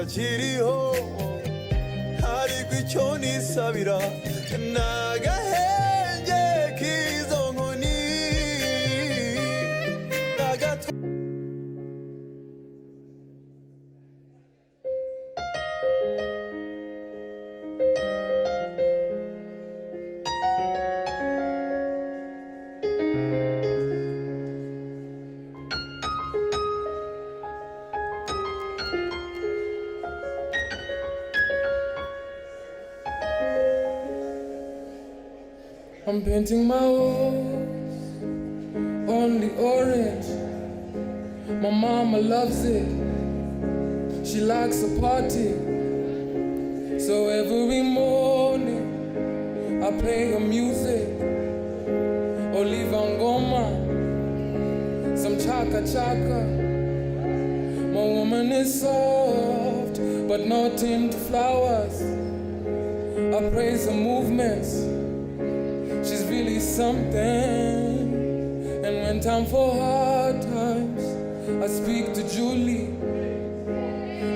kiriho ariko icyo nisabira n'agahenge k'izo nkoni I'm painting my walls only orange. My mama loves it. She likes a party. So every morning I play her music. Oliva Ngoma, some chaka chaka. My woman is soft, but not into flowers. I praise her movements. She's really something. And when time for hard times, I speak to Julie.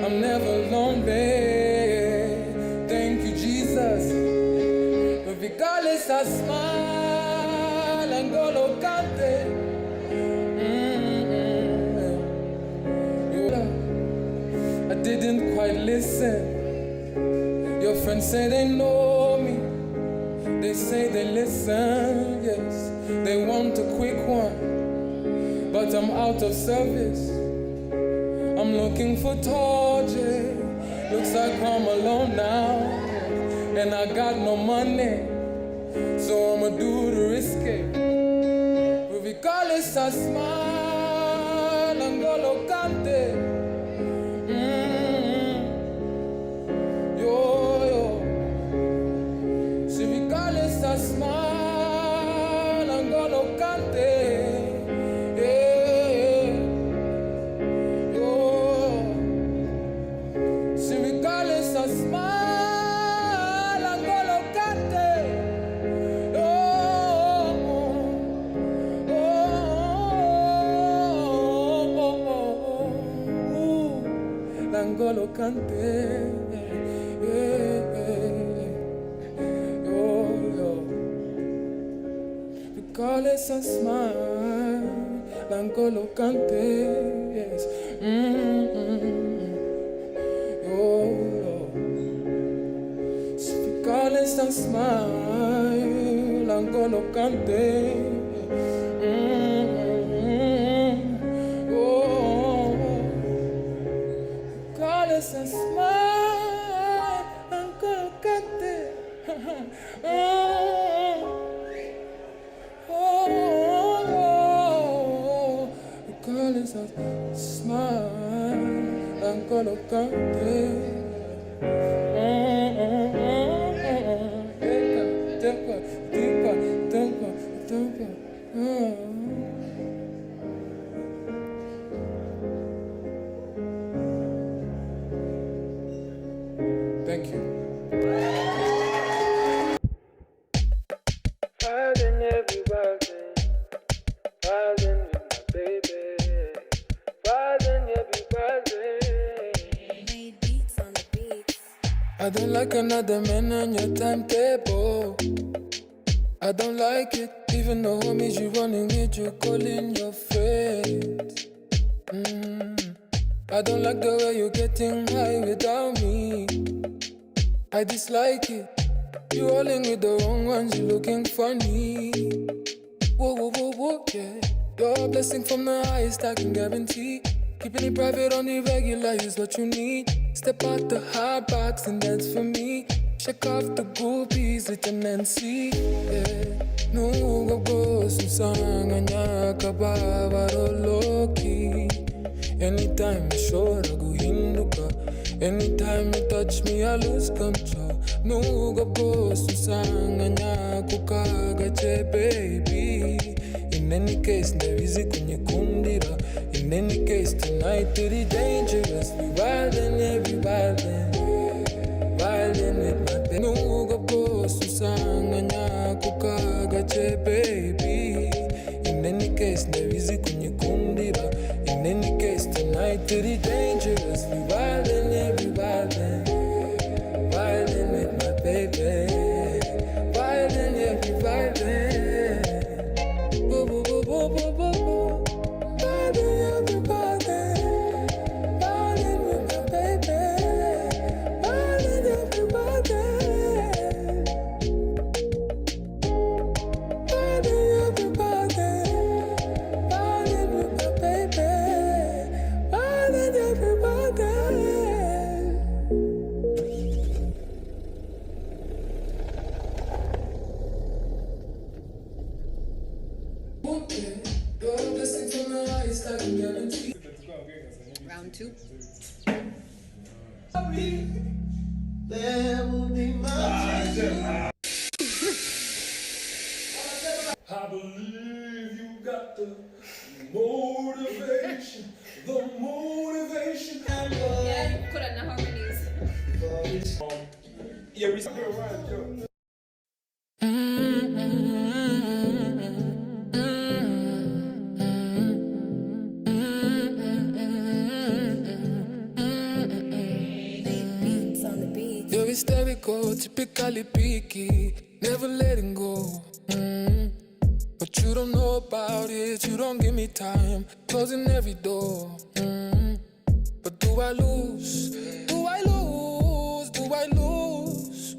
I'm never lonely. Thank you, Jesus. Regardless, I smile and go locante. I didn't quite listen. Your friends say they know me. They say they listen, yes. They want a quick one, but I'm out of service. I'm looking for torture. Looks like I'm alone now, and I got no money, so I'ma do the risky. But regardless, I smile and go locante. I smile and go locante. Yeah. Oh. Si regardless, I smile and go locante. Oh. Oh. L'angolo cante. Regardless, I smile, l'angolo cante, yes. Oh, regardless, I smile, l'angolo cante. Oh, regardless, I smile, l'angolo cante. Regardless, I smile and go locante. Thank you. Riding every wild day, riding with my baby, riding every wild day. Made beats on the beats. I don't like another man on your timetable. I don't like it, even the homies you running with, you calling your friends. I don't like the way you're getting high without me. I dislike it. You rolling with the wrong ones, you looking funny. Whoa, whoa, whoa, whoa, yeah. You're a blessing from the highest, I can guarantee. Keeping it private on the regular is what you need. Step out the hard box and dance for me. Check off the groupies with an NC, yeah. Nuga go susanga nyaka baba loki. Anytime you show guhinduka. Anytime you touch me, I lose control. Nuga go susanga nyaka kagache, baby. In any case, nevizi kunyekundira. In any case, tonight it is dangerous. We wildin', every wildin', wildin' with my baby. Nuga go susanga nyaka kagache, baby. In any case, nevizi kunyekundira. In any case, tonight it is dangerous. We wildin', every wildin'. 1, 2. There will be mountains. I believe you got the motivation, Yeah, put on the harmonies. Beats on the beat. You're hysterical, typically picky, never letting go. But you don't know about it, you don't give me time, closing every door. But do I lose? Do I lose? Do I lose?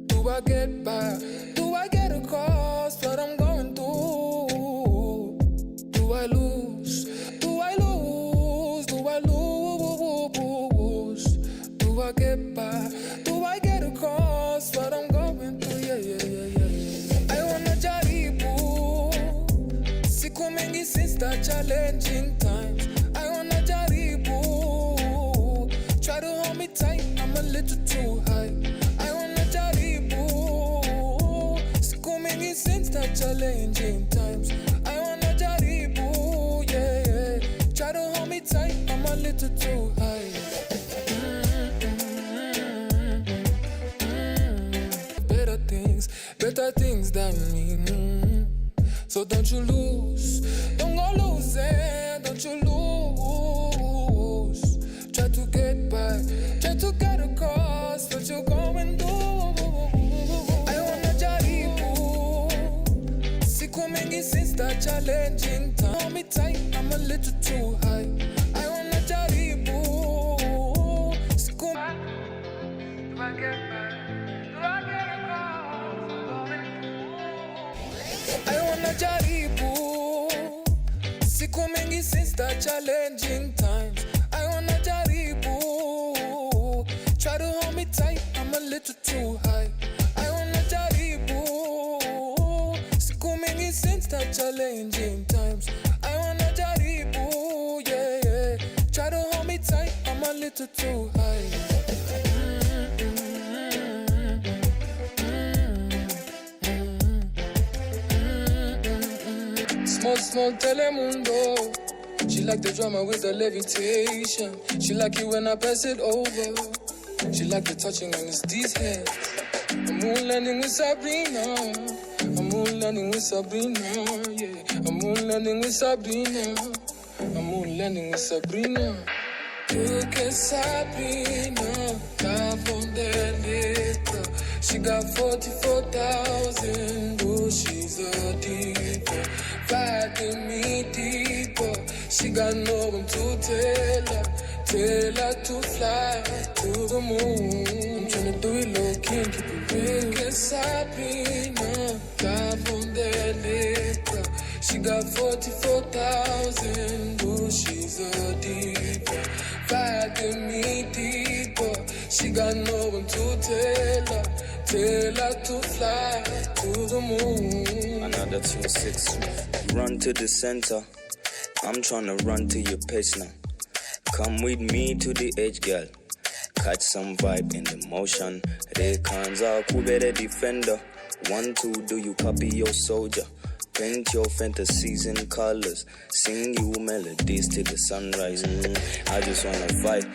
Do I get by? Do I get across what I'm going through? Do I lose? Do I lose? Do I lose? Do I get by? Do I get across what I'm going through? Yeah. I wanna jaribu. Siku mingi since the challenging times. I wanna jaribu. Try to hold me tight, I'm a little too high. I wanna jaribu. Siku mingi since the challenging times. I wanna jaribu, yeah. Try to hold me tight, I'm a little too high. Better things than me. So don't you lose, don't go losing, don't you lose. Try to get by, try to get across what you're going through. I wanna jaribu. Siku mingi since the challenging time. Hold me tight, I'm a little too high. I wanna jaribu. Siku do I get by? Do I get I wanna jaribu. Siku mingi since the challenging times. I wanna jaribu. Try to hold me tight, I'm a little too high. I wanna jaribu. Siku mingi since the challenging times. I wanna jaribu, yeah. Try to hold me tight, I'm a little too high. Small telemundo. She like the drama with the levitation. She like it when I pass it over. She like the touching when it's these hands. I'm moon landing with Sabrina. I'm moon landing with Sabrina, yeah. I'm moon landing with Sabrina. I'm moon landing with Sabrina. Look at Sabrina, live on that liquor. She got 44,000, oh, she's a diva. Riding me deeper, she got no one to tell her to fly to the moon. I'm tryna do it low key and keep it real. Look at Sabrina, live on that liquor. She got 44,000, oh, she's a diva. Riding me deeper, she got no one to tell her to fly to the moon. Another 2-6, run to the center. I'm tryna run to your pace now. Come with me to the edge, girl. Catch some vibe in the motion. Rekanza kubere defender. 1, 2, do you copy your soldier? Paint your fantasies in colors. Sing you melodies till the sunrise. I just wanna fight.